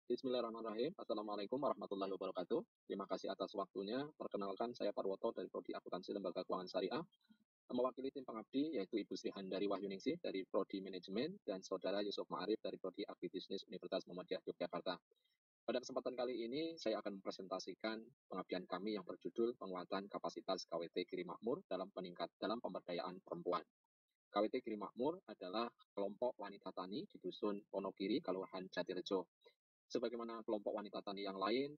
Bismillahirrahmanirrahim. Assalamualaikum warahmatullahi wabarakatuh. Terima kasih atas waktunya. Perkenalkan, saya Parwoto dari Prodi Akuntansi Lembaga Keuangan Syariah. Mewakili tim pengabdi yaitu Ibu Sri Handari Wahyuningsih dari Prodi Manajemen dan Saudara Yusuf Ma'arif dari Prodi Agribisnis Universitas Muhammadiyah Yogyakarta. Pada kesempatan kali ini, saya akan mempresentasikan pengabdian kami yang berjudul Penguatan Kapasitas KWT Giri Makmur dalam pemberdayaan perempuan. KWT Giri Makmur adalah kelompok wanita tani di Dusun Wonogiri, Kelurahan Jatirejo. Sebagaimana kelompok wanita tani yang lain,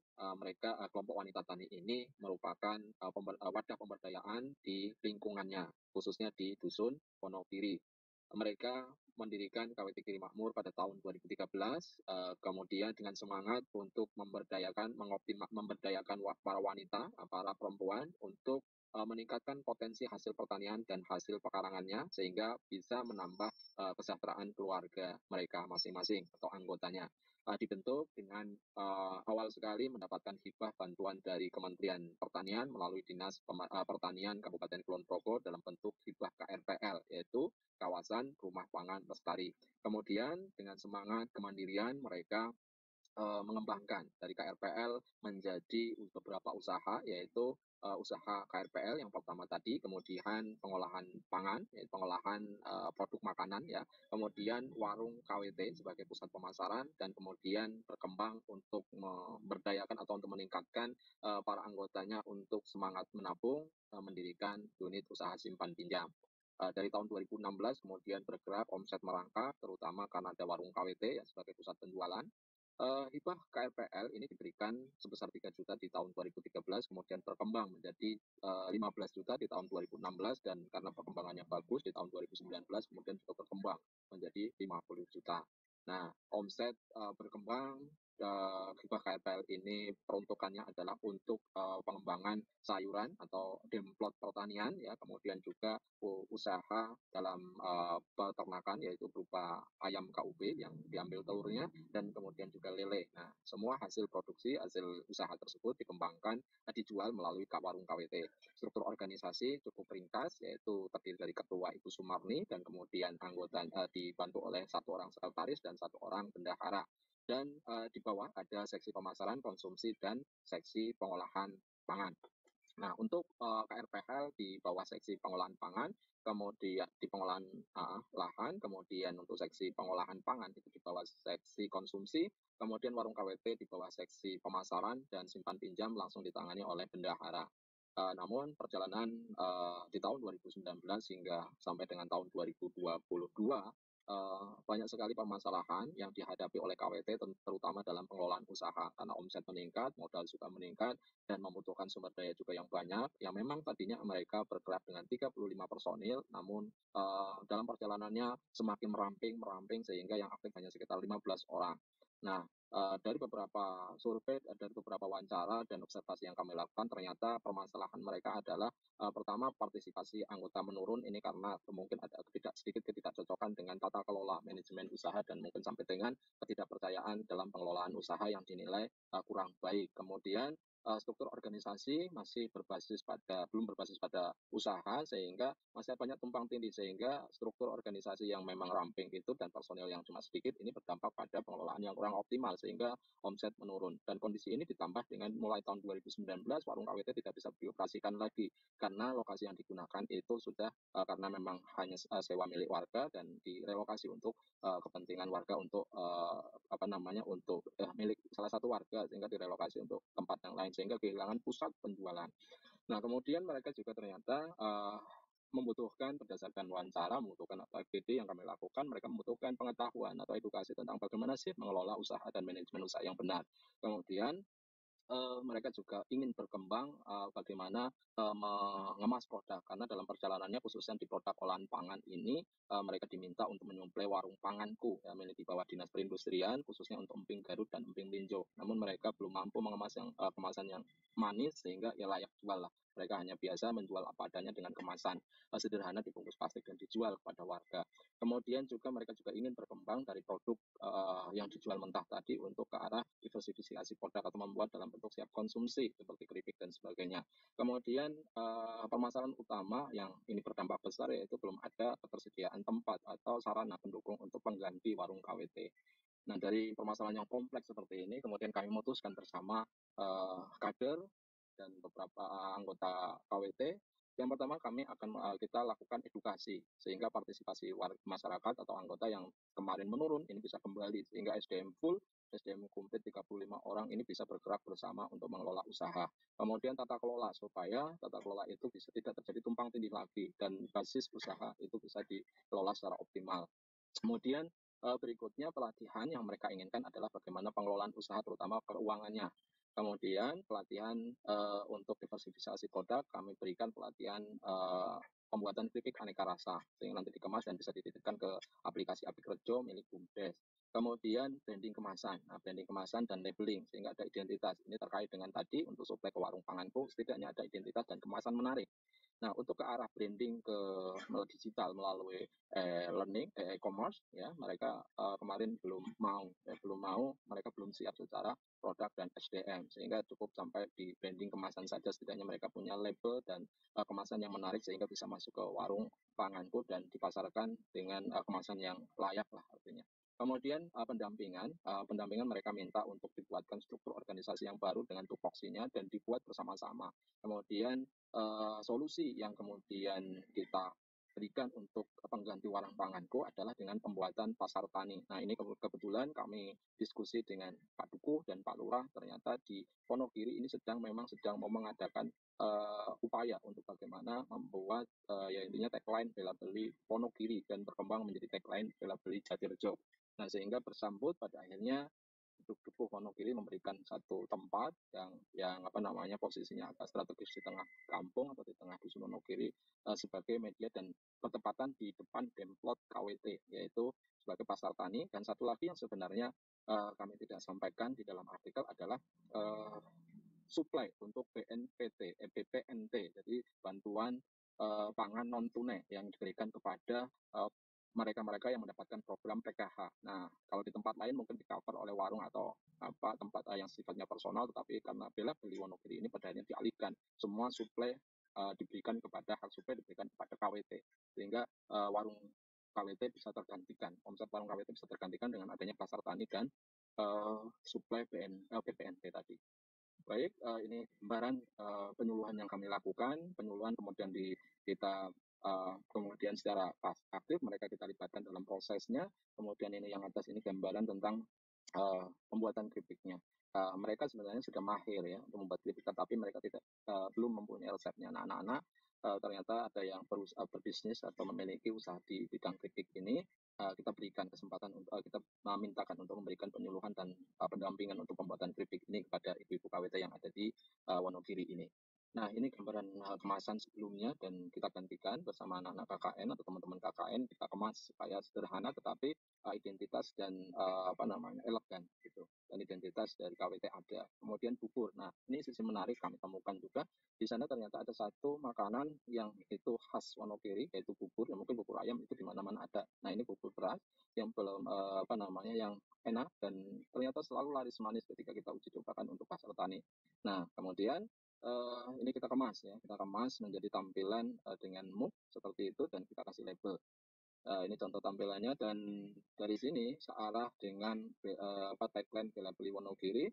kelompok wanita tani ini merupakan wadah pemberdayaan di lingkungannya, khususnya di Dusun Wonogiri. Mereka mendirikan KWT Giri Makmur pada tahun 2013, kemudian dengan semangat untuk memberdayakan para wanita, para perempuan untuk meningkatkan potensi hasil pertanian dan hasil pekarangannya sehingga bisa menambah kesejahteraan keluarga mereka masing-masing atau anggotanya. Dibentuk dengan awal sekali mendapatkan hibah bantuan dari Kementerian Pertanian melalui Dinas Pertanian Kabupaten Kulon Progo dalam bentuk hibah KRPL, yaitu kawasan rumah pangan lestari. Kemudian dengan semangat kemandirian mereka mengembangkan dari KRPL menjadi beberapa usaha, yaitu usaha KRPL yang pertama tadi, kemudian pengolahan pangan, yaitu pengolahan produk makanan ya, kemudian warung KWT sebagai pusat pemasaran, dan kemudian berkembang untuk memberdayakan atau untuk meningkatkan para anggotanya untuk semangat menabung, mendirikan unit usaha simpan pinjam. Dari tahun 2016 kemudian bergerak omset merangkak, terutama karena ada warung KWT yang sebagai pusat penjualan. Hibah KRPL ini diberikan sebesar 3 juta di tahun 2013, kemudian berkembang menjadi 15 juta di tahun 2016, dan karena perkembangannya bagus di tahun 2019 kemudian juga berkembang menjadi 50 juta. Nah, omset berkembang, hibah KRPL ini peruntukannya adalah untuk pengembangan sayuran atau demplot pertanian ya, kemudian juga usaha dalam peternakan yaitu berupa ayam KUB yang diambil telurnya, dan kemudian juga lele. Nah, semua hasil produksi, hasil usaha tersebut dikembangkan, dijual melalui warung KWT. Struktur organisasi cukup ringkas, yaitu terdiri dari ketua Ibu Sumarni, dan kemudian anggota dibantu oleh satu orang sekretaris dan satu orang bendahara. Dan di bawah ada seksi pemasaran, konsumsi, dan seksi pengolahan pangan. Nah, untuk KRPL di bawah seksi pengolahan pangan, kemudian di pengolahan lahan, kemudian untuk seksi pengolahan pangan itu di bawah seksi konsumsi, kemudian warung KWT di bawah seksi pemasaran, dan simpan pinjam langsung ditangani oleh bendahara. Namun perjalanan di tahun 2019 hingga sampai dengan tahun 2022, banyak sekali permasalahan yang dihadapi oleh KWT, terutama dalam pengelolaan usaha, karena omset meningkat, modal juga meningkat, dan membutuhkan sumber daya juga yang banyak, yang memang tadinya mereka bergerak dengan 35 personil, namun dalam perjalanannya semakin meramping sehingga yang aktif hanya sekitar 15 orang. Nah, dari beberapa survei, dari beberapa wawancara dan observasi yang kami lakukan, ternyata permasalahan mereka adalah pertama, partisipasi anggota menurun, ini karena mungkin ada sedikit ketidakcocokan dengan tata kelola manajemen usaha, dan mungkin sampai dengan ketidakpercayaan dalam pengelolaan usaha yang dinilai kurang baik. Kemudian struktur organisasi belum berbasis pada usaha, sehingga masih banyak tumpang tindih, sehingga struktur organisasi yang memang ramping itu dan personil yang cuma sedikit ini berdampak pada pengelolaan yang kurang optimal sehingga omset menurun. Dan kondisi ini ditambah dengan mulai tahun 2019 warung KWT tidak bisa dioperasikan lagi karena lokasi yang digunakan itu sudah karena memang hanya sewa milik warga dan direlokasi untuk kepentingan warga, untuk untuk milik salah satu warga, sehingga direlokasi untuk tempat yang lain sehingga kehilangan pusat penjualan. Nah, kemudian mereka juga ternyata membutuhkan, berdasarkan wawancara, membutuhkan atau FGD yang kami lakukan, mereka membutuhkan pengetahuan atau edukasi tentang bagaimana sih mengelola usaha dan manajemen usaha yang benar. Kemudian mereka juga ingin berkembang bagaimana mengemas produk, karena dalam perjalanannya khususnya di produk olahan pangan ini mereka diminta untuk menyuplai warung panganku ya, milik di bawah Dinas Perindustrian, khususnya untuk emping Garut dan emping Linjo. Namun mereka belum mampu mengemas kemasan yang manis sehingga ya layak jual lah. Mereka hanya biasa menjual apa adanya dengan kemasan sederhana dibungkus plastik dan dijual kepada warga. Kemudian juga mereka juga ingin berkembang dari produk yang dijual mentah tadi untuk ke arah diversifikasi produk atau membuat dalam bentuk siap konsumsi seperti keripik dan sebagainya. Kemudian permasalahan utama yang ini berdampak besar yaitu belum ada ketersediaan tempat atau sarana pendukung untuk pengganti warung KWT. Nah, dari permasalahan yang kompleks seperti ini, kemudian kami memutuskan bersama kader dan beberapa anggota KWT. Yang pertama kami akan kita lakukan edukasi sehingga partisipasi warga masyarakat atau anggota yang kemarin menurun ini bisa kembali sehingga SDM full, SDM komplit 35 orang ini bisa bergerak bersama untuk mengelola usaha. Kemudian tata kelola supaya tata kelola itu bisa tidak terjadi tumpang tindih lagi dan basis usaha itu bisa dikelola secara optimal. Kemudian berikutnya pelatihan yang mereka inginkan adalah bagaimana pengelolaan usaha terutama keuangannya. Kemudian pelatihan untuk diversifikasi produk, kami berikan pelatihan pembuatan keripik aneka rasa sehingga nanti dikemas dan bisa dititipkan ke aplikasi Apikerjo milik BUMDes. Kemudian branding kemasan, branding kemasan dan labeling sehingga ada identitas. Ini terkait dengan tadi untuk suplai ke warung panganku setidaknya ada identitas dan kemasan menarik. Nah, untuk ke arah branding ke digital melalui learning, e-commerce, ya mereka kemarin belum mau, mereka belum siap secara produk dan SDM, sehingga cukup sampai di branding kemasan saja, setidaknya mereka punya label dan kemasan yang menarik sehingga bisa masuk ke warung panganku dan dipasarkan dengan kemasan yang layak lah artinya. Kemudian pendampingan mereka minta untuk dibuatkan struktur organisasi yang baru dengan tupoksinya dan dibuat bersama-sama. Kemudian solusi yang kemudian kita berikan untuk pengganti warung panganku adalah dengan pembuatan pasar tani. Nah, ini kebetulan kami diskusi dengan Pak Dukuh dan Pak Lurah, ternyata di Wonogiri ini memang sedang mau mengadakan upaya untuk bagaimana membuat ya intinya tagline bela beli Wonogiri dan berkembang menjadi tagline bela beli Jatirejo. Nah, sehingga bersambut pada akhirnya Dukuh Wonogiri memberikan satu tempat yang posisinya agak strategis di tengah kampung atau di tengah dusun Wonogiri sebagai media dan bertepatan di depan Demplot KWT, yaitu sebagai pasar tani. Dan satu lagi yang sebenarnya kami tidak sampaikan di dalam artikel adalah supply untuk BPNT, jadi bantuan pangan non tunai yang diberikan kepada mereka-mereka yang mendapatkan program PKH. Nah, kalau di tempat lain mungkin di-cover oleh warung atau tempat yang sifatnya personal, tetapi karena bela beli Wonogiri ini pada akhirnya dialihkan. Semua suplai diberikan kepada hak suplai diberikan kepada KWT, sehingga warung KWT bisa tergantikan, omset warung KWT bisa tergantikan dengan adanya pasar tani dan suplai BPNT tadi. Baik, ini gambaran penyuluhan yang kami lakukan, penyuluhan kemudian kita kemudian secara aktif mereka kita libatkan dalam prosesnya. Kemudian ini yang atas ini gambaran tentang pembuatan keripiknya. Mereka sebenarnya sudah mahir ya untuk membuat keripik, tapi mereka belum mempunyai resepnya. Nah, anak-anak ternyata ada yang berbisnis atau memiliki usaha di bidang keripik ini. Kita berikan kesempatan untuk kita mintakan untuk memberikan penyuluhan dan pendampingan untuk pembuatan keripik ini kepada ibu-ibu KWT yang ada di Wonogiri ini. Nah, ini gambaran kemasan sebelumnya dan kita gantikan bersama anak-anak KKN atau teman-teman KKN, kita kemas supaya sederhana tetapi identitas dan elegan gitu. Dan identitas dari KWT ada. Kemudian bubur. Nah, ini sisi menarik kami temukan juga. Di sana ternyata ada satu makanan yang itu khas Wonogiri, yaitu bubur. Ya mungkin bubur ayam itu di mana-mana ada. Nah, ini bubur beras yang belum yang enak dan ternyata selalu laris manis ketika kita uji cobakan untuk pasar tani. Nah, kemudian ini kita kemas ya, kita kemas menjadi tampilan dengan mug seperti itu dan kita kasih label. Ini contoh tampilannya dan dari sini searah dengan tagline bela beli Wonogiri,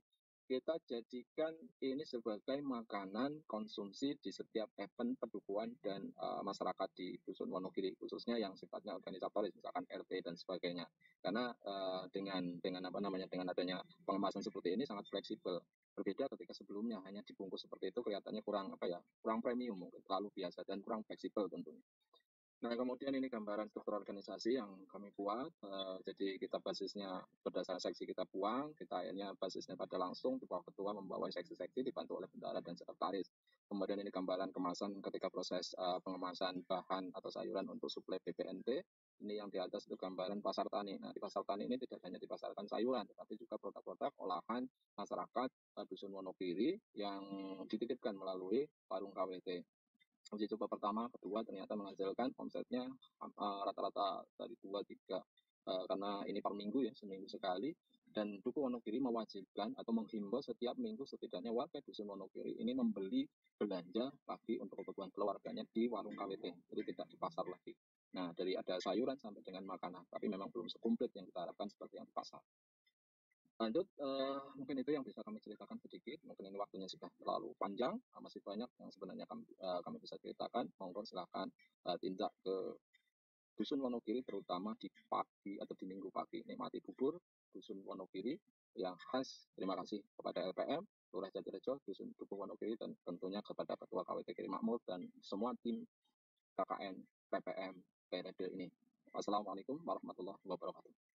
kita jadikan ini sebagai makanan konsumsi di setiap event pedukuhan dan masyarakat di dusun Wonogiri, khususnya yang sifatnya organisatoris, misalkan RT dan sebagainya. Karena dengan adanya pengemasan seperti ini sangat fleksibel. Berbeda ketika sebelumnya hanya dibungkus seperti itu kelihatannya kurang premium mungkin, terlalu biasa dan kurang fleksibel tentunya. Nah, kemudian ini gambaran struktur organisasi yang kami buat. Jadi kita basisnya berdasarkan seksi kita buang, kita akhirnya basisnya pada langsung, di bawah ketua membawa seksi-seksi dibantu oleh bendara dan sekretaris. Kemudian ini gambaran kemasan ketika proses pengemasan bahan atau sayuran untuk suplai BPNT. Ini yang di atas itu gambaran pasar tani. Nah, di pasar tani ini tidak hanya dipasarkan sayuran, tetapi juga produk-produk olahan masyarakat Dusun Wonogiri yang dititipkan melalui warung KWT. Uji coba pertama, kedua ternyata menghasilkan omsetnya rata-rata dari 2-3 karena ini per minggu ya, seminggu sekali. Dan Dukuh Wonogiri mewajibkan atau menghimbau setiap minggu setidaknya warga Dusun Wonogiri ini membeli belanja lagi untuk kebutuhan keluarganya di warung KWT, jadi tidak di pasar lagi. Nah, dari ada sayuran sampai dengan makanan, tapi memang belum sekumplit yang kita harapkan seperti yang di pasar. Lanjut, mungkin itu yang bisa kami ceritakan sedikit, mungkin ini waktunya sudah terlalu panjang, masih banyak yang sebenarnya kami bisa ceritakan, monggo silakan, tindak ke Dusun Wonogiri terutama di pagi atau di Minggu pagi, nikmati bubur Dusun Wonogiri yang khas. Terima kasih kepada LPM, Lurah Jatirejo, Dusun Dukuh Wonogiri, dan tentunya kepada Ketua KWT Makmur dan semua tim KKN PPM periode ini. Wassalamualaikum warahmatullahi wabarakatuh.